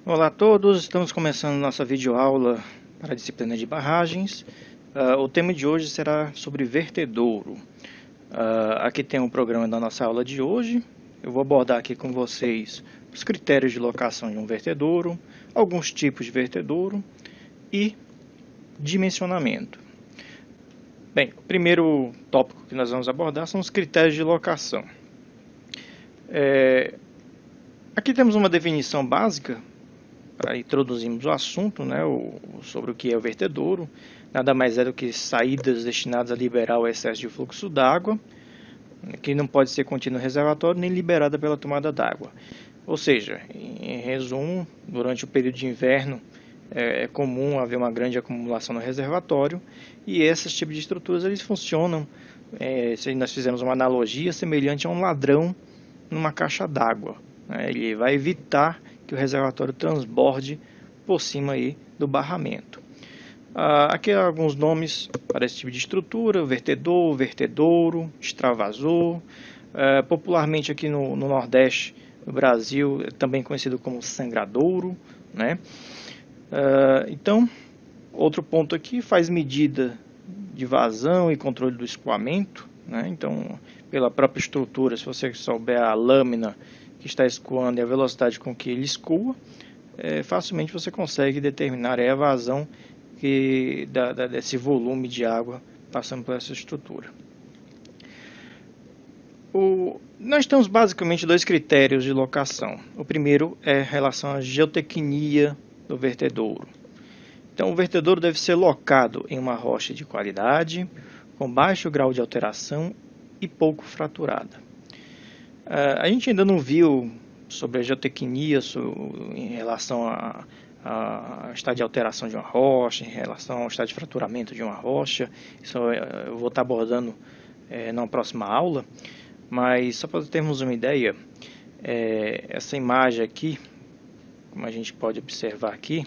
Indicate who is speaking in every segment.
Speaker 1: Olá a todos, estamos começando nossa videoaula para a disciplina de barragens. O tema de hoje será sobre vertedouro. Aqui tem um programa da nossa aula de hoje. Eu vou abordar aqui com vocês os critérios de locação de um vertedouro, alguns tipos de vertedouro e dimensionamento. Bem, o primeiro tópico que nós vamos abordar são os critérios de locação. Aqui temos uma definição básica para introduzirmos o assunto, né, sobre o que é o vertedouro. Nada mais é do que saídas destinadas a liberar o excesso de fluxo d'água, que não pode ser contida no reservatório nem liberada pela tomada d'água. Ou seja, em resumo, durante o período de inverno é comum haver uma grande acumulação no reservatório, e esses tipos de estruturas eles funcionam, se nós fizermos uma analogia, semelhante a um ladrão numa caixa d'água. Ele vai evitar que o reservatório transborde por cima aí do barramento. Aqui há alguns nomes para esse tipo de estrutura: vertedor, vertedouro, extravasor. Popularmente aqui no Nordeste do Brasil, também conhecido como sangradouro, né? Então, outro ponto aqui, faz medida de vazão e controle do escoamento, né? Então, pela própria estrutura, se você souber a lâmina que está escoando e a velocidade com que ele escoa, facilmente você consegue determinar a vazão desse volume de água passando por essa estrutura. Nós temos basicamente dois critérios de locação. O primeiro é em relação à geotecnia do vertedouro. Então, o vertedouro deve ser locado em uma rocha de qualidade, com baixo grau de alteração e pouco fraturada. A gente ainda não viu sobre a geotecnia em relação ao estado de alteração de uma rocha, em relação ao estado de fraturamento de uma rocha. Isso eu vou estar abordando na próxima aula, mas só para termos uma ideia, essa imagem aqui, como a gente pode observar aqui,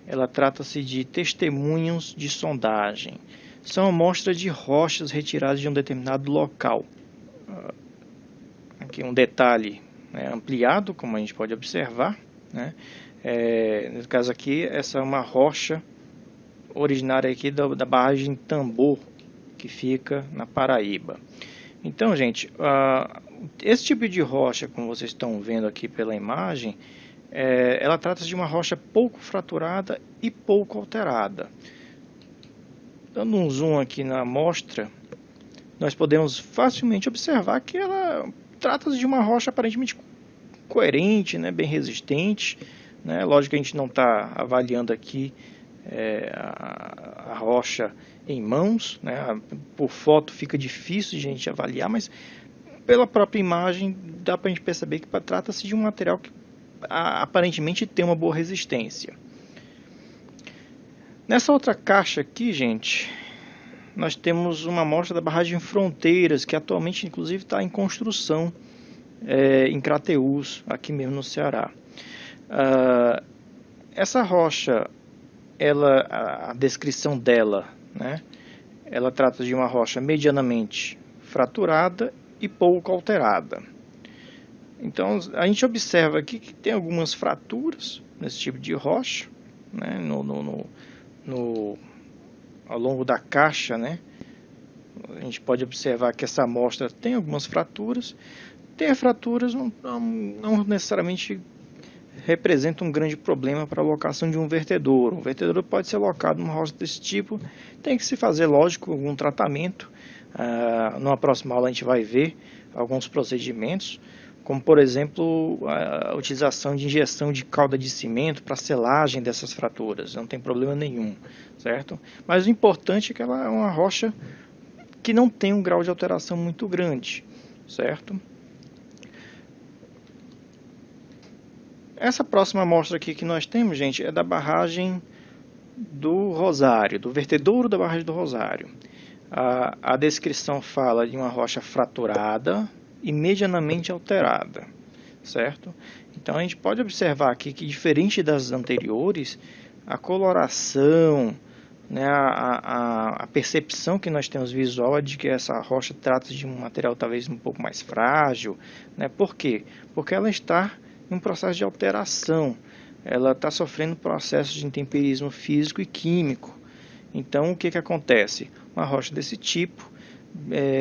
Speaker 1: ela trata-se de testemunhos de sondagem. São amostras de rochas retiradas de um determinado local. Aqui um detalhe ampliado, como a gente pode observar, né? No caso aqui, essa é uma rocha originária aqui da barragem Tambor, que fica na Paraíba. Então, gente, esse tipo de rocha, como vocês estão vendo aqui pela imagem, ela trata-se de uma rocha pouco fraturada e pouco alterada. Dando um zoom aqui na amostra, nós podemos facilmente observar que ela trata-se de uma rocha aparentemente coerente, né, bem resistente, né? Lógico que a gente não está avaliando aqui a rocha em mãos, né? Por foto fica difícil de a gente avaliar, mas pela própria imagem dá para a gente perceber que trata-se de um material que aparentemente tem uma boa resistência. Nessa outra caixa aqui, gente, nós temos uma amostra da barragem Fronteiras, que atualmente inclusive está em construção em Crateús, aqui mesmo no Ceará. Essa rocha, a descrição dela, né, ela trata de uma rocha medianamente fraturada e pouco alterada. Então a gente observa aqui que tem algumas fraturas nesse tipo de rocha, né, ao longo da caixa, né, a gente pode observar que essa amostra tem algumas fraturas. Ter fraturas não necessariamente representa um grande problema para a locação de um vertedouro. Um vertedouro pode ser locado numa rocha desse tipo, tem que se fazer, lógico, algum tratamento. Numa próxima aula a gente vai ver alguns procedimentos, como por exemplo a utilização de injeção de calda de cimento para selagem dessas fraturas. Não tem problema nenhum, certo? Mas o importante é que ela é uma rocha que não tem um grau de alteração muito grande, certo? Essa próxima amostra aqui que nós temos, gente, é da barragem do Rosário, do vertedouro da barragem do Rosário. A descrição fala de uma rocha fraturada e medianamente alterada, certo? Então a gente pode observar aqui que, diferente das anteriores, a coloração, né, a percepção que nós temos visual é de que essa rocha trata de um material talvez um pouco mais frágil, né? Por quê? Porque ela está em um processo de alteração, ela está sofrendo processos de intemperismo físico e químico. Então, o que acontece? Uma rocha desse tipo,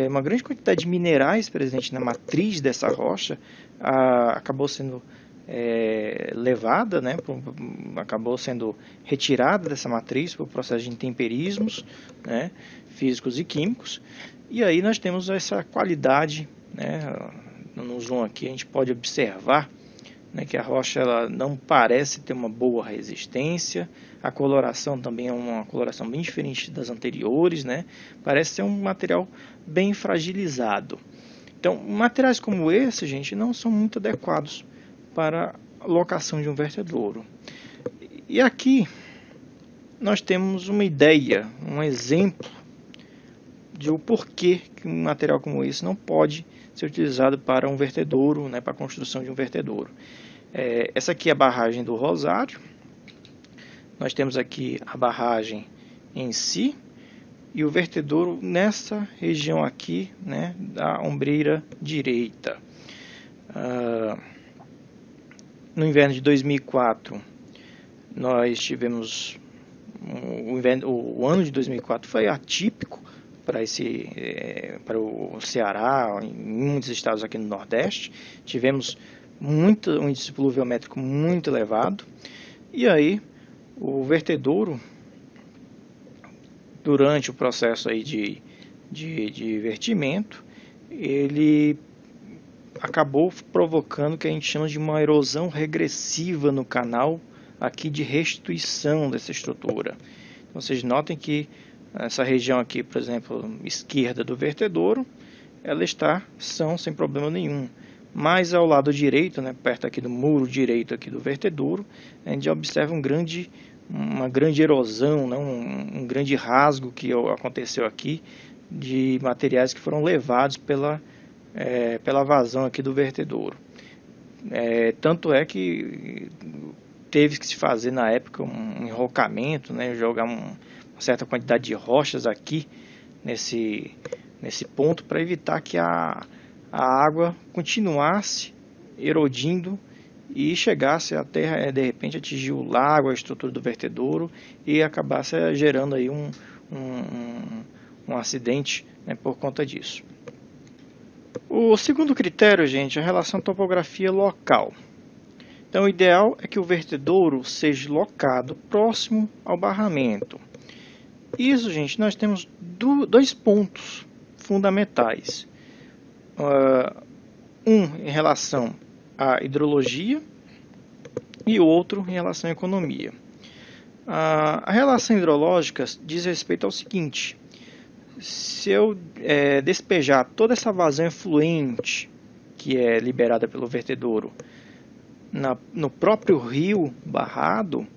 Speaker 1: uma grande quantidade de minerais presente na matriz dessa rocha acabou sendo levada, né, acabou sendo retirada dessa matriz por processo de intemperismos, né, físicos e químicos, e aí nós temos essa qualidade, né, no zoom aqui a gente pode observar, né, que a rocha ela não parece ter uma boa resistência, a coloração também é uma coloração bem diferente das anteriores, né, parece ser um material bem fragilizado. Então, materiais como esse, gente, não são muito adequados para a locação de um vertedouro. E aqui nós temos uma ideia, um exemplo de o porquê que um material como esse não pode ser utilizado para um vertedouro, né, para a construção de um vertedouro. Essa aqui é a barragem do Rosário. Nós temos aqui a barragem em si e o vertedouro nessa região aqui, né, da ombreira direita. No inverno de 2004, nós tivemos o ano de 2004 foi atípico para o Ceará, em muitos estados aqui no Nordeste. Tivemos um índice pluviométrico muito elevado, e aí o vertedouro, durante o processo aí de vertimento, ele acabou provocando o que a gente chama de uma erosão regressiva no canal aqui de restituição dessa estrutura. Então, vocês notem que essa região aqui, por exemplo, esquerda do vertedouro, ela está sã, sem problema nenhum. Mas ao lado direito, né, perto aqui do muro direito aqui do vertedouro, a gente observa uma grande erosão, né, um grande rasgo que aconteceu aqui de materiais que foram levados pela vazão aqui do vertedouro. Tanto é que teve que se fazer na época um enrocamento, né, jogar uma certa quantidade de rochas aqui nesse ponto para evitar que a água continuasse erodindo e chegasse até de repente atingir o lago, a estrutura do vertedouro e acabasse gerando aí um acidente, né, por conta disso. O segundo critério, gente, é a relação topografia local. Então, o ideal é que o vertedouro seja locado próximo ao barramento. Isso, gente, nós temos dois pontos fundamentais. Um em relação à hidrologia e outro em relação à economia. A relação hidrológica diz respeito ao seguinte: se eu despejar toda essa vazão efluente que é liberada pelo vertedouro no próprio rio barrado,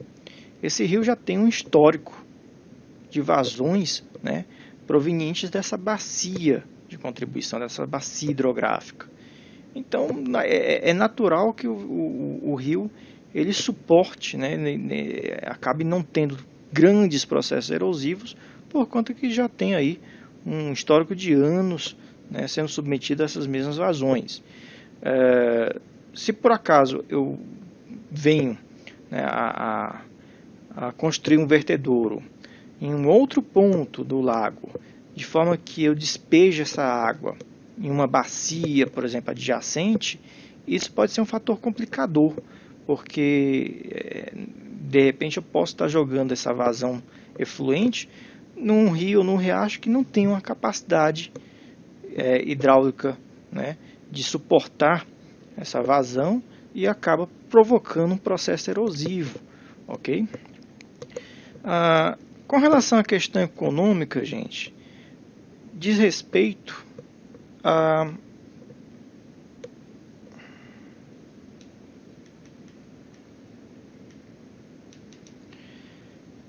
Speaker 1: esse rio já tem um histórico de vazões, né, provenientes dessa bacia de contribuição, dessa bacia hidrográfica. Então é natural que o rio ele suporte, né, acabe não tendo grandes processos erosivos, por conta que já tem aí um histórico de anos, né, sendo submetido a essas mesmas vazões. Se por acaso eu venho, né, a construir um vertedouro em um outro ponto do lago, de forma que eu despeje essa água em uma bacia, por exemplo, adjacente, isso pode ser um fator complicador, porque de repente eu posso estar jogando essa vazão efluente num rio ou num riacho que não tem uma capacidade hidráulica, né, de suportar essa vazão e acaba provocando um processo erosivo, ok? Com relação à questão econômica, gente, diz respeito a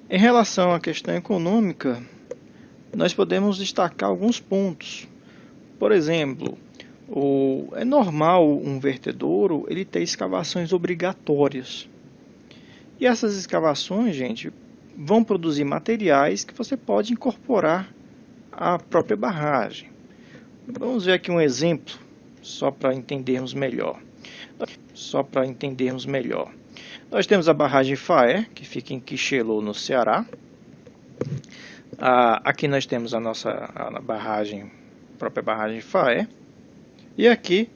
Speaker 1: em relação à questão econômica, nós podemos destacar alguns pontos. Por exemplo, é normal um vertedouro ele ter escavações obrigatórias. E essas escavações, gente, vão produzir materiais que você pode incorporar à própria barragem. Vamos ver aqui um exemplo, só para entendermos melhor. Nós temos a barragem Faé, que fica em Quixelô, no Ceará. Aqui nós temos a própria barragem Faé. E aqui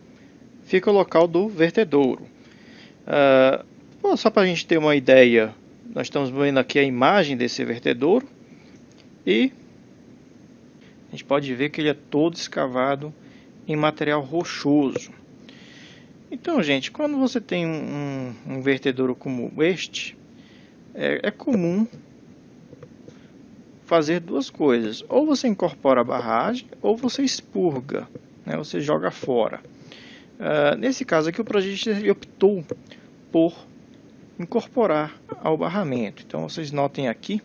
Speaker 1: fica o local do vertedouro. Só para a gente ter uma ideia, nós estamos vendo aqui a imagem desse vertedouro. E a gente pode ver que ele é todo escavado em material rochoso. Então, gente, quando você tem um vertedouro como este, é comum fazer duas coisas. Ou você incorpora a barragem, ou você expurga, né? Você joga fora. Nesse caso aqui, o projetista optou por incorporar ao barramento. Então, vocês notem aqui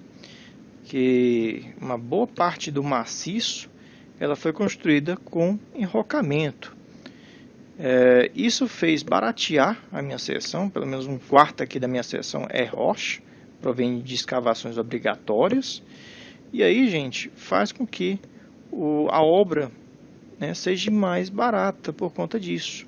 Speaker 1: que uma boa parte do maciço ela foi construída com enrocamento. Isso fez baratear a minha seção, pelo menos um quarto aqui da minha seção é rocha, provém de escavações obrigatórias. E aí, gente, faz com que a obra, né, seja mais barata por conta disso.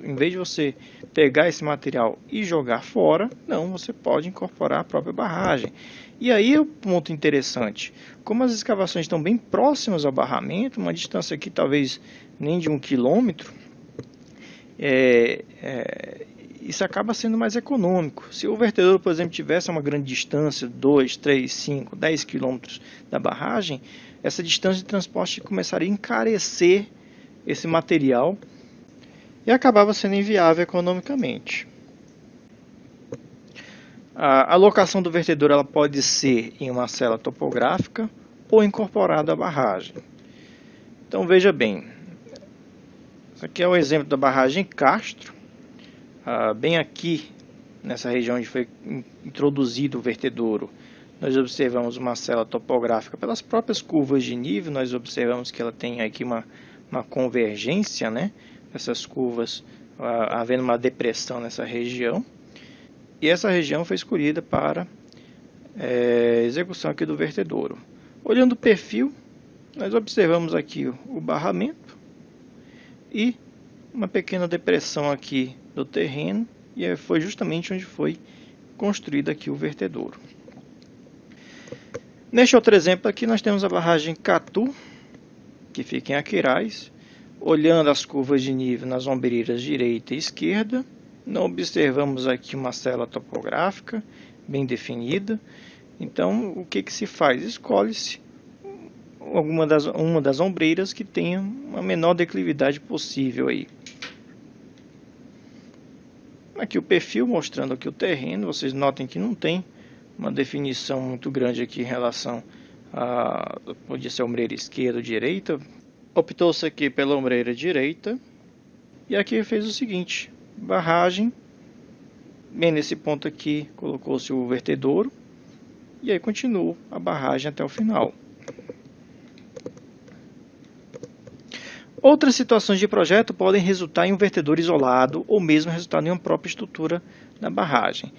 Speaker 1: Em vez de você pegar esse material e jogar fora, não, você pode incorporar a própria barragem. E aí é um ponto interessante. Como as escavações estão bem próximas ao barramento, uma distância aqui talvez nem de 1 quilômetro, isso acaba sendo mais econômico. Se o vertedouro, por exemplo, tivesse uma grande distância, 2, 3, 5, 10 quilômetros da barragem, essa distância de transporte começaria a encarecer esse material e acabava sendo inviável economicamente. A alocação do vertedouro ela pode ser em uma cela topográfica ou incorporada à barragem. Então veja bem, esse aqui é o exemplo da barragem Castro. Bem aqui, nessa região onde foi introduzido o vertedouro, nós observamos uma cela topográfica pelas próprias curvas de nível. Nós observamos que ela tem aqui uma convergência, né? Essas curvas, havendo uma depressão nessa região. E essa região foi escolhida para execução aqui do vertedouro. Olhando o perfil, nós observamos aqui o barramento e uma pequena depressão aqui do terreno, e foi justamente onde foi construído aqui o vertedouro. Neste outro exemplo aqui nós temos a barragem Catu, que fica em Aquiraz. Olhando as curvas de nível nas ombreiras direita e esquerda, não observamos aqui uma cela topográfica bem definida. Então, o que se faz? Escolhe-se uma das ombreiras que tenha uma menor declividade possível aí. Aqui o perfil mostrando aqui o terreno. Vocês notem que não tem uma definição muito grande aqui em relação a podia ser ombreira esquerda ou direita. Optou-se aqui pela ombreira direita. E aqui fez o seguinte: barragem, bem nesse ponto aqui colocou-se o vertedouro, e aí continuou a barragem até o final. Outras situações de projeto podem resultar em um vertedouro isolado ou mesmo resultar em uma própria estrutura da barragem.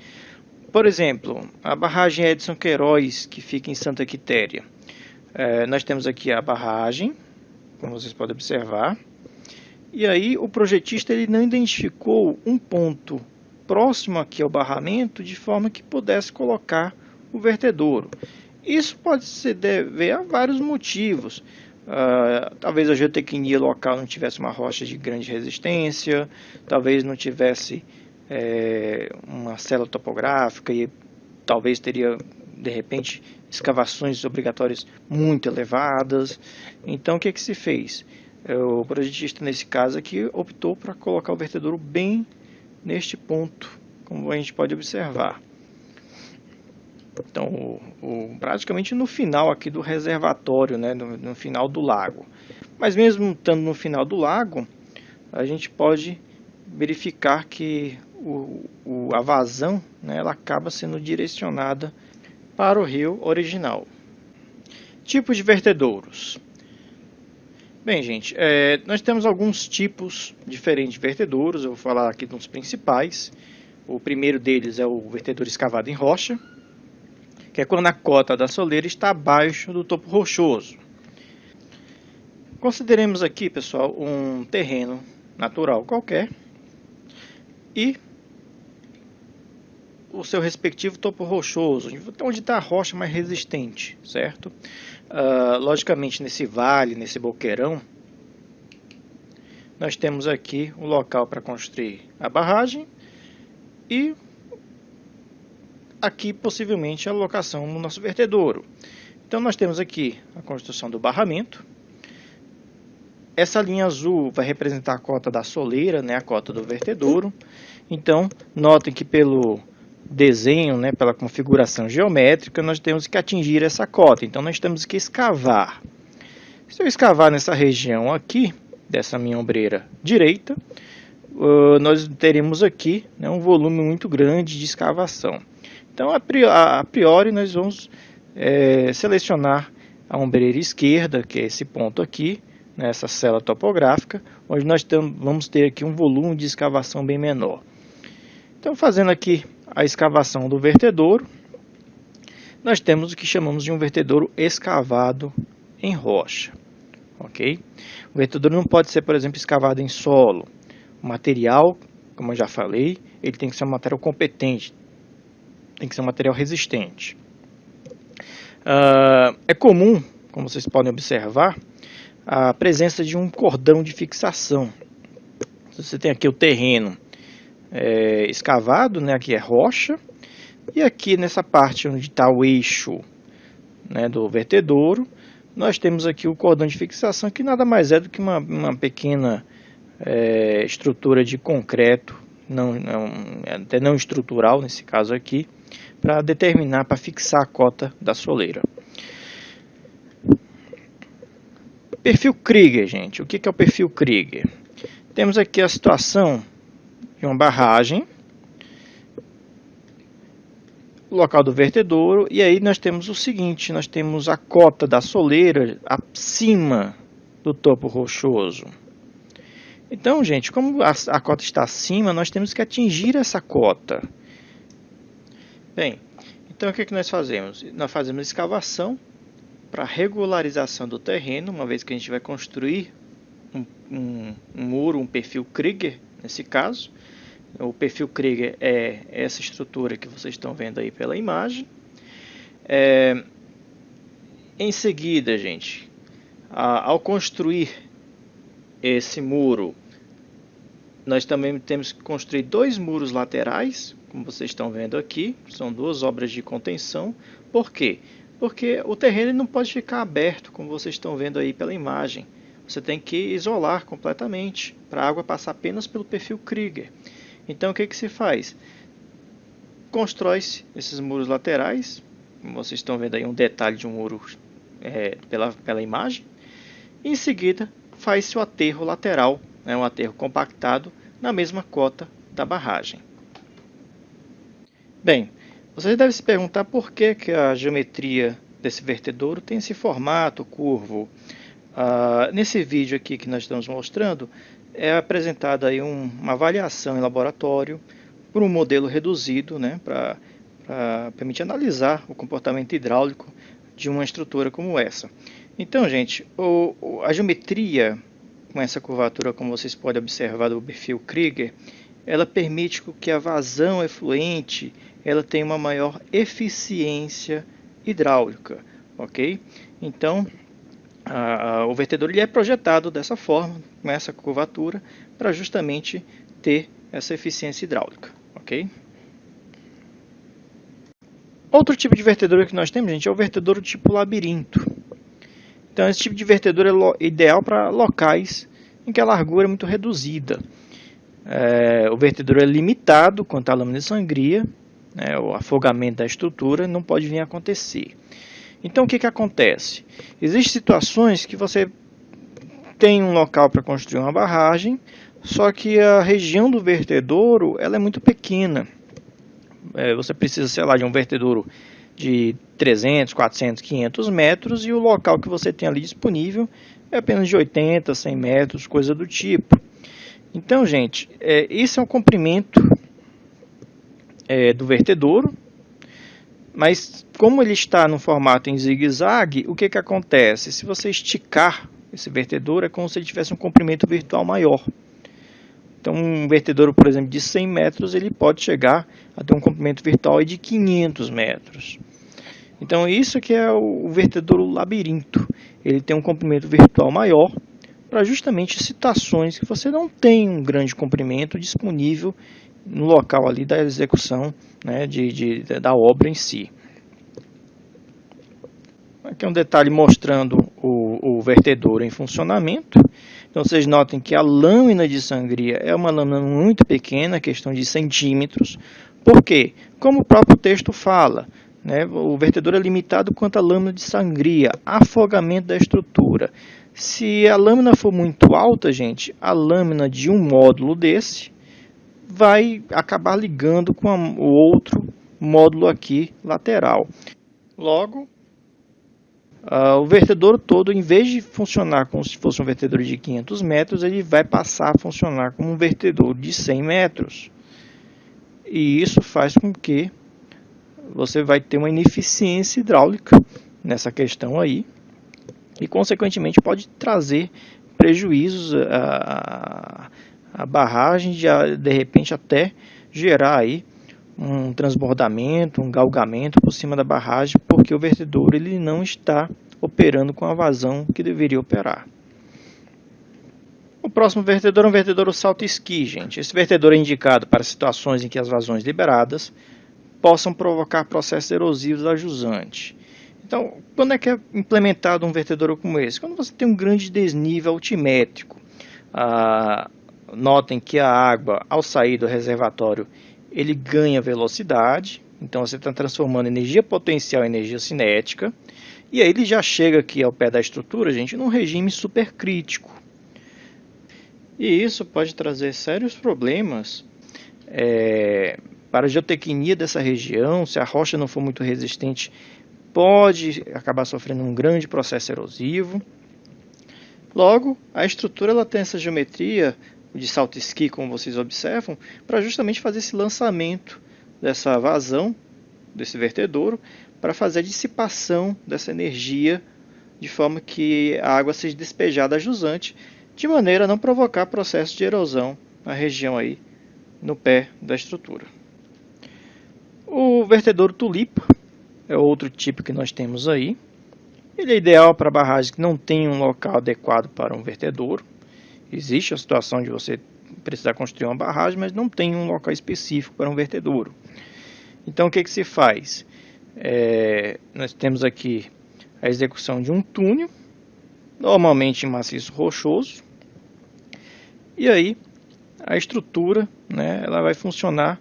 Speaker 1: Por exemplo, a barragem Edson Queiroz, que fica em Santa Quitéria. Nós temos aqui a barragem, como vocês podem observar. E aí o projetista ele não identificou um ponto próximo aqui ao barramento de forma que pudesse colocar o vertedouro. Isso pode se dever a vários motivos. Talvez a geotecnia local não tivesse uma rocha de grande resistência, talvez não tivesse uma célula topográfica e talvez teria de repente escavações obrigatórias muito elevadas. Então o que se fez? O projetista nesse caso aqui optou para colocar o vertedouro bem neste ponto, como a gente pode observar. Então, praticamente no final aqui do reservatório, né, no final do lago. Mas mesmo estando no final do lago, a gente pode verificar que a vazão, né, ela acaba sendo direcionada para o rio original. Tipos de vertedouros. Bem, gente, nós temos alguns tipos diferentes de vertedouros. Eu vou falar aqui dos principais. O primeiro deles é o vertedouro escavado em rocha. que é quando a cota da soleira está abaixo do topo rochoso. Consideremos aqui, pessoal, um terreno natural qualquer e o seu respectivo topo rochoso, onde está a rocha mais resistente, certo? Logicamente, nesse vale, nesse boqueirão, nós temos aqui um local para construir a barragem e aqui possivelmente a locação no nosso vertedouro. Então nós temos aqui a construção do barramento. Essa linha azul vai representar a cota da soleira, né, a cota do vertedouro. Então notem que pelo desenho, né, pela configuração geométrica, nós temos que atingir essa cota. Então nós temos que escavar. Se eu escavar nessa região aqui, dessa minha ombreira direita, nós teremos aqui, né, um volume muito grande de escavação. Então, a priori, nós vamos selecionar a ombreira esquerda, que é esse ponto aqui, nessa cela topográfica, onde nós vamos ter aqui um volume de escavação bem menor. Então, fazendo aqui a escavação do vertedouro, nós temos o que chamamos de um vertedouro escavado em rocha. Ok? O vertedouro não pode ser, por exemplo, escavado em solo. O material, como eu já falei, ele tem que ser um material competente, tem que ser um material resistente. É comum, como vocês podem observar, a presença de um cordão de fixação. Você tem aqui o terreno escavado, né? Aqui é rocha, e aqui nessa parte onde está o eixo, né, do vertedouro, nós temos aqui o cordão de fixação, que nada mais é do que uma pequena estrutura de concreto, até não estrutural nesse caso aqui, para determinar, para fixar a cota da soleira. Perfil Krieger, gente. O que é o perfil Krieger? Temos aqui a situação de uma barragem, o local do vertedouro, e aí nós temos o seguinte, nós temos a cota da soleira acima do topo rochoso. Então, gente, como a cota está acima, nós temos que atingir essa cota. Bem, então o que nós fazemos? Nós fazemos escavação para regularização do terreno, uma vez que a gente vai construir um muro, um perfil Krieger, nesse caso. O perfil Krieger é essa estrutura que vocês estão vendo aí pela imagem. Em seguida, gente, ao construir esse muro, nós também temos que construir dois muros laterais, como vocês estão vendo aqui. São duas obras de contenção. Por quê? Porque o terreno não pode ficar aberto, como vocês estão vendo aí pela imagem. Você tem que isolar completamente, para a água passar apenas pelo perfil Krieger. Então, o que se faz? Constrói-se esses muros laterais. Como vocês estão vendo aí um detalhe de um muro pela imagem. E, em seguida, faz-se o aterro lateral, né, um aterro compactado, na mesma cota da barragem. Bem, vocês devem se perguntar por que a geometria desse vertedouro tem esse formato curvo. Nesse vídeo aqui que nós estamos mostrando, é apresentada aí uma avaliação em laboratório por um modelo reduzido, né, para permitir analisar o comportamento hidráulico de uma estrutura como essa. Então, gente, a geometria com essa curvatura, como vocês podem observar do perfil Krieger, ela permite que a vazão efluente ela tenha uma maior eficiência hidráulica, ok? Então, o vertedor ele é projetado dessa forma, com essa curvatura, para justamente ter essa eficiência hidráulica, ok? Outro tipo de vertedouro que nós temos, gente, é o vertedouro tipo labirinto. Então, esse tipo de vertedouro é ideal para locais em que a largura é muito reduzida. O vertedouro é limitado quanto à lâmina de sangria, né, o afogamento da estrutura não pode vir a acontecer. Então, o que acontece? Existem situações que você tem um local para construir uma barragem, só que a região do vertedouro ela é muito pequena. Você precisa, sei lá, de um vertedouro de 300, 400, 500 metros e o local que você tem ali disponível é apenas de 80, 100 metros, coisa do tipo. Então, gente, esse é o comprimento do vertedouro, Mas como ele está no formato em zigue-zague, o que acontece? Se você esticar esse vertedor, é como se ele tivesse um comprimento virtual maior. Então, um vertedouro, por exemplo, de 100 metros, ele pode chegar a ter um comprimento virtual de 500 metros. Então, isso que é o vertedouro labirinto. Ele tem um comprimento virtual maior para justamente situações que você não tem um grande comprimento disponível no local ali da execução, né, da obra em si. Aqui é um detalhe mostrando o vertedouro em funcionamento. Então vocês notem que a lâmina de sangria é uma lâmina muito pequena, questão de centímetros. Por quê? Como o próprio texto fala, né, o vertedor é limitado quanto à lâmina de sangria, afogamento da estrutura. Se a lâmina for muito alta, gente, a lâmina de um módulo desse vai acabar ligando com o outro módulo aqui lateral. Logo, o vertedouro todo, em vez de funcionar como se fosse um vertedouro de 500 metros, ele vai passar a funcionar como um vertedouro de 100 metros. E isso faz com que você vai ter uma ineficiência hidráulica nessa questão aí. E, consequentemente, pode trazer prejuízos à barragem, de repente até gerar aí um transbordamento, um galgamento por cima da barragem, porque o vertedouro ele não está operando com a vazão que deveria operar. O próximo vertedouro é um vertedouro salto-esqui, gente. Esse vertedouro é indicado para situações em que as vazões liberadas possam provocar processos erosivos da jusante. Então, quando é que é implementado um vertedouro como esse? Quando você tem um grande desnível altimétrico. Notem que a água, ao sair do reservatório, ele ganha velocidade. Então, você está transformando energia potencial em energia cinética. E aí ele já chega aqui ao pé da estrutura, gente, num regime supercrítico. E isso pode trazer sérios problemas para a geotecnia dessa região. Se a rocha não for muito resistente, pode acabar sofrendo um grande processo erosivo. Logo, a estrutura ela tem essa geometria de salto-esqui, como vocês observam, para justamente fazer esse lançamento dessa vazão, desse vertedouro, para fazer a dissipação dessa energia, de forma que a água seja despejada a jusante, de maneira a não provocar processo de erosão na região aí, no pé da estrutura. O vertedouro tulipa é outro tipo que nós temos aí. Ele é ideal para barragens que não têm um local adequado para um vertedouro. Existe a situação de você precisar construir uma barragem, mas não tem um local específico para um vertedouro. Então, o que se faz? Nós temos aqui a execução de um túnel, normalmente em maciço rochoso. E aí, a estrutura, né, ela vai funcionar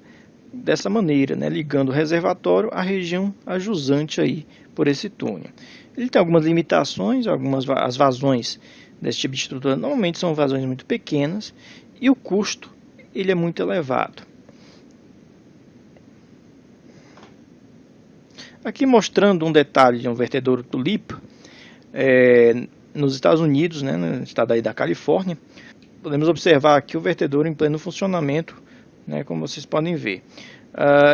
Speaker 1: dessa maneira, né, ligando o reservatório à região ajusante aí por esse túnel. Ele tem algumas limitações, as vazões desse tipo de estrutura normalmente são vazões muito pequenas e o custo ele é muito elevado. Aqui mostrando um detalhe de um vertedouro tulipa nos Estados Unidos, né, no estado aí da Califórnia. Podemos observar aqui o vertedouro em pleno funcionamento, né, como vocês podem ver.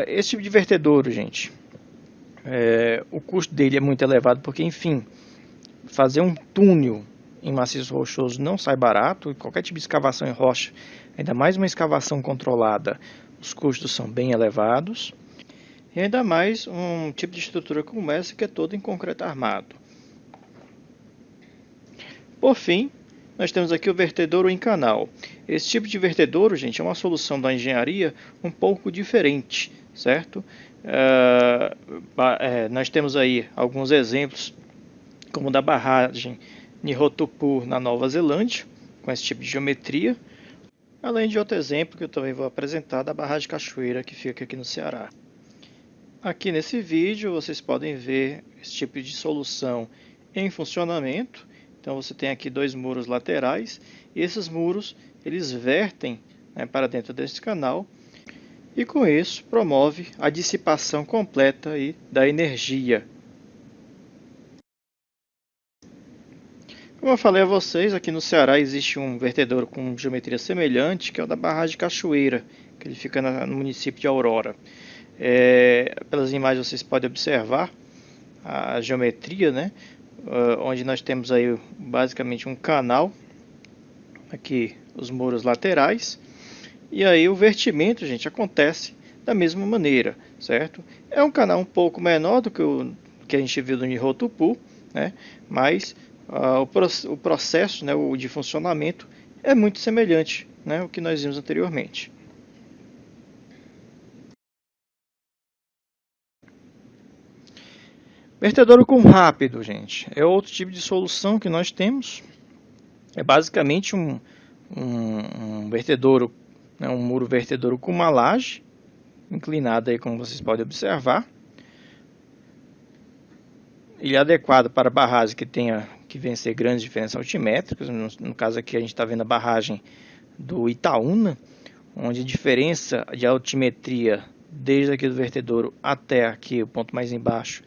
Speaker 1: Esse tipo de vertedouro, gente, o custo dele é muito elevado porque, enfim, fazer um túnel em maciço rochoso não sai barato. E qualquer tipo de escavação em rocha, ainda mais uma escavação controlada, os custos são bem elevados. E ainda mais um tipo de estrutura como essa que é toda em concreto armado. Por fim, nós temos aqui o vertedouro em canal. Esse tipo de vertedouro, gente, é uma solução da engenharia um pouco diferente, certo? Nós temos aí alguns exemplos, como da barragem Nihotupu na Nova Zelândia, com esse tipo de geometria, além de outro exemplo que eu também vou apresentar da barragem Cachoeira, que fica aqui no Ceará. Aqui nesse vídeo vocês podem ver esse tipo de solução em funcionamento. Então você tem aqui dois muros laterais e esses muros eles vertem, né, para dentro desse canal e com isso promove a dissipação completa aí da energia. Como eu falei a vocês, aqui no Ceará existe um vertedouro com geometria semelhante, que é o da barragem Cachoeira, que ele fica no município de Aurora. Pelas imagens vocês podem observar a geometria, né? Onde nós temos aí basicamente um canal, aqui os muros laterais, e aí o vertimento, gente, acontece da mesma maneira, certo? É um canal um pouco menor do que o que a gente viu do Nihotupu, né? Mas o processo, né, o de funcionamento é muito semelhante, né, ao que nós vimos anteriormente. Vertedouro com rápido, gente, é outro tipo de solução que nós temos. É basicamente um vertedouro, né, um muro vertedouro com uma laje inclinada, aí, como vocês podem observar. Ele é adequado para barragens que vencer grandes diferenças altimétricas. No caso aqui a gente está vendo a barragem do Itaúna, onde a diferença de altimetria desde aqui do vertedouro até aqui, o ponto mais embaixo,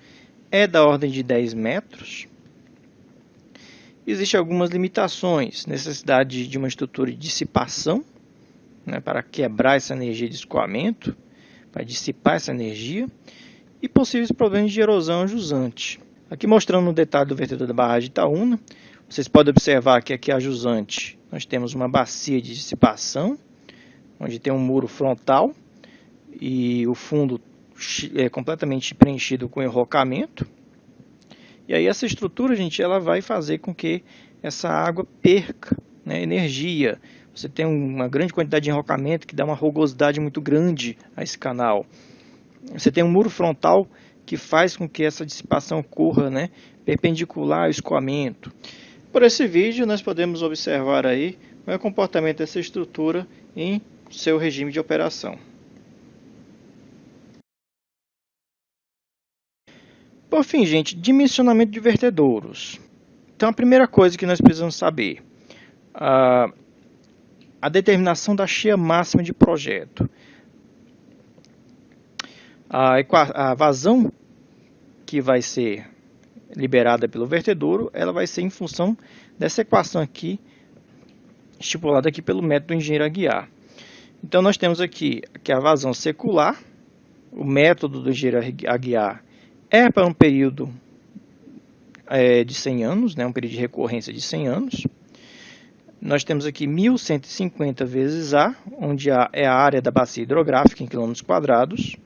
Speaker 1: é da ordem de 10 metros. Existem algumas limitações, necessidade de uma estrutura de dissipação, né, para quebrar essa energia de escoamento, para dissipar essa energia, e possíveis problemas de erosão jusante. Aqui mostrando um detalhe do vertedor da barragem de Itaúna, vocês podem observar que aqui a jusante nós temos uma bacia de dissipação, onde tem um muro frontal e o fundo é completamente preenchido com enrocamento. E aí essa estrutura, gente, ela vai fazer com que essa água perca, né, energia. Você tem uma grande quantidade de enrocamento que dá uma rugosidade muito grande a esse canal. Você tem um muro frontal que faz com que essa dissipação ocorra, né, perpendicular ao escoamento. Por esse vídeo nós podemos observar aí o comportamento dessa estrutura em seu regime de operação. Por fim, gente, dimensionamento de vertedouros. Então, a primeira coisa que nós precisamos saber, a determinação da cheia máxima de projeto. A vazão que vai ser liberada pelo vertedouro, ela vai ser em função dessa equação aqui, estipulada aqui pelo método do engenheiro Aguiar. Então, nós temos aqui que a vazão secular, o método do engenheiro Aguiar é para um período de 100 anos, né, um período de recorrência de 100 anos. Nós temos aqui 1150 vezes A, onde A é a área da bacia hidrográfica em quilômetros quadrados.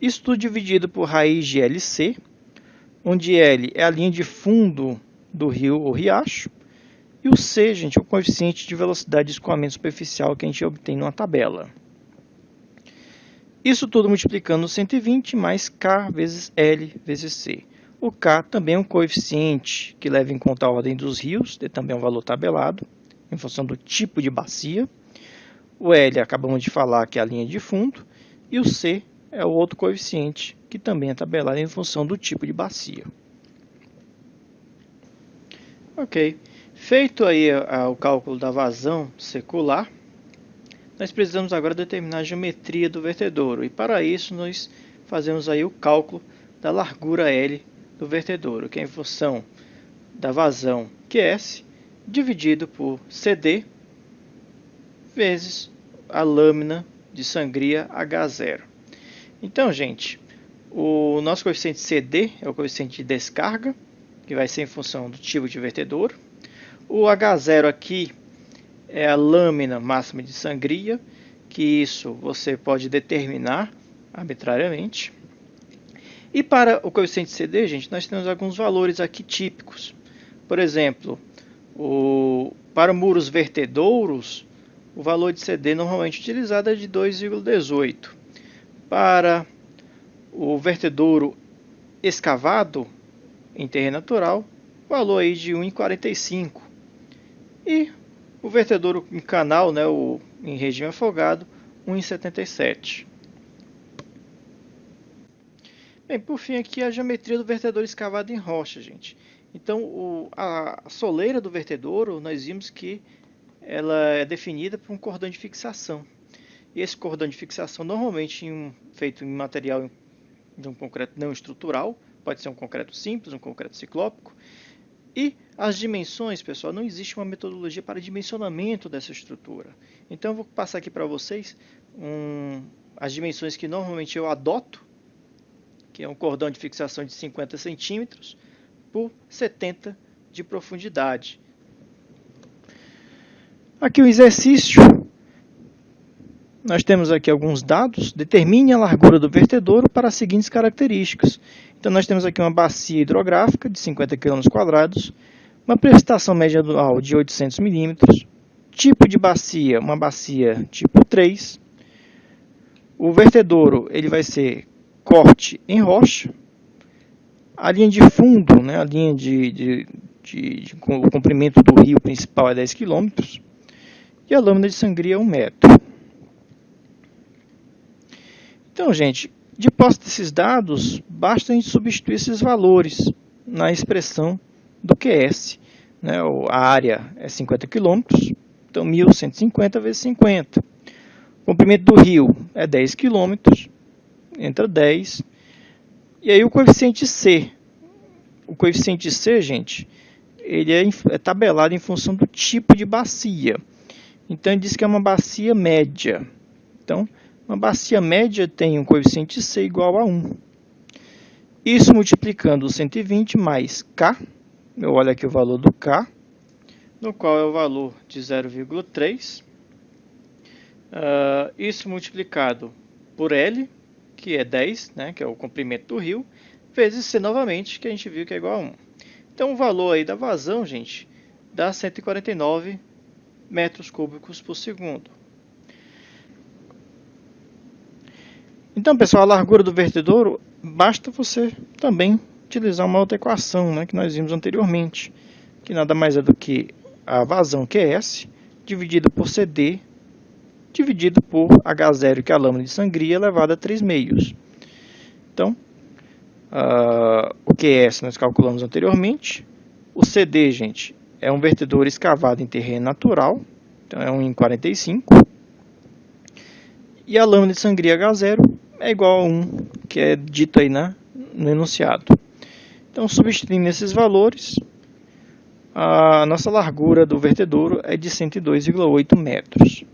Speaker 1: Isso tudo dividido por raiz de LC, onde L é a linha de fundo do rio ou riacho. E o C, gente, é o coeficiente de velocidade de escoamento superficial que a gente obtém numa tabela. Isso tudo multiplicando 120 mais K vezes L vezes C. O K também é um coeficiente que leva em conta a ordem dos rios, também é um valor tabelado, em função do tipo de bacia. O L, acabamos de falar, que é a linha de fundo. E o C é o outro coeficiente, que também é tabelado em função do tipo de bacia. Ok. Feito aí o cálculo da vazão secular, nós precisamos agora determinar a geometria do vertedouro. E para isso nós fazemos aí o cálculo da largura L do vertedouro, que é em função da vazão QS dividido por CD vezes a lâmina de sangria H0. Então, gente, o nosso coeficiente CD é o coeficiente de descarga, que vai ser em função do tipo de vertedouro. O H0 aqui é a lâmina máxima de sangria, que isso você pode determinar arbitrariamente. E para o coeficiente CD, gente, nós temos alguns valores aqui típicos. Por exemplo, para muros vertedouros, o valor de CD normalmente utilizado é de 2,18. Para o vertedouro escavado em terreno natural, valor aí de 1,45. E o vertedouro em canal, né, em regime afogado, 1,77. Bem, por fim aqui a geometria do vertedouro escavado em rocha, gente. Então a soleira do vertedouro, nós vimos que ela é definida por um cordão de fixação. E esse cordão de fixação normalmente feito em material de um concreto não estrutural, pode ser um concreto simples, um concreto ciclópico. E as dimensões, pessoal, não existe uma metodologia para dimensionamento dessa estrutura. Então eu vou passar aqui para vocês as dimensões que normalmente eu adoto, que é um cordão de fixação de 50 centímetros por 70 de profundidade. Aqui o exercício, nós temos aqui alguns dados. Determine a largura do vertedouro para as seguintes características. Então nós temos aqui uma bacia hidrográfica de 50 km², uma precipitação média anual de 800 milímetros, tipo de bacia, uma bacia tipo 3. O vertedouro ele vai ser corte em rocha. A linha de fundo, né, a linha o comprimento do rio principal é 10 km e a lâmina de sangria é 1 metro. Então, gente, de posse desses dados, basta a gente substituir esses valores na expressão do QS. Né? A área é 50 km, então 1.150 vezes 50. O comprimento do rio é 10 km, entra 10. E aí o coeficiente C. O coeficiente C, gente, ele é tabelado em função do tipo de bacia. Então, ele diz que é uma bacia média. Então, uma bacia média tem um coeficiente C igual a 1. Isso multiplicando o 120 mais K, eu olho aqui o valor do K, no qual é o valor de 0,3. Isso multiplicado por L, que é 10, né, que é o comprimento do rio, vezes C novamente, que a gente viu que é igual a 1. Então, o valor aí da vazão, gente, dá 149 metros cúbicos por segundo. Então, pessoal, a largura do vertedouro, basta você também utilizar uma outra equação, né, que nós vimos anteriormente, que nada mais é do que a vazão QS, dividido por CD, dividido por H0, que é a lâmina de sangria, elevado a 3 meios. Então, o QS nós calculamos anteriormente. O CD, gente, é um vertedouro escavado em terreno natural, então é 1 em 45. E a lâmina de sangria H0 é igual a 1, que é dito aí no enunciado. Então, substituindo esses valores, a nossa largura do vertedouro é de 102,8 metros.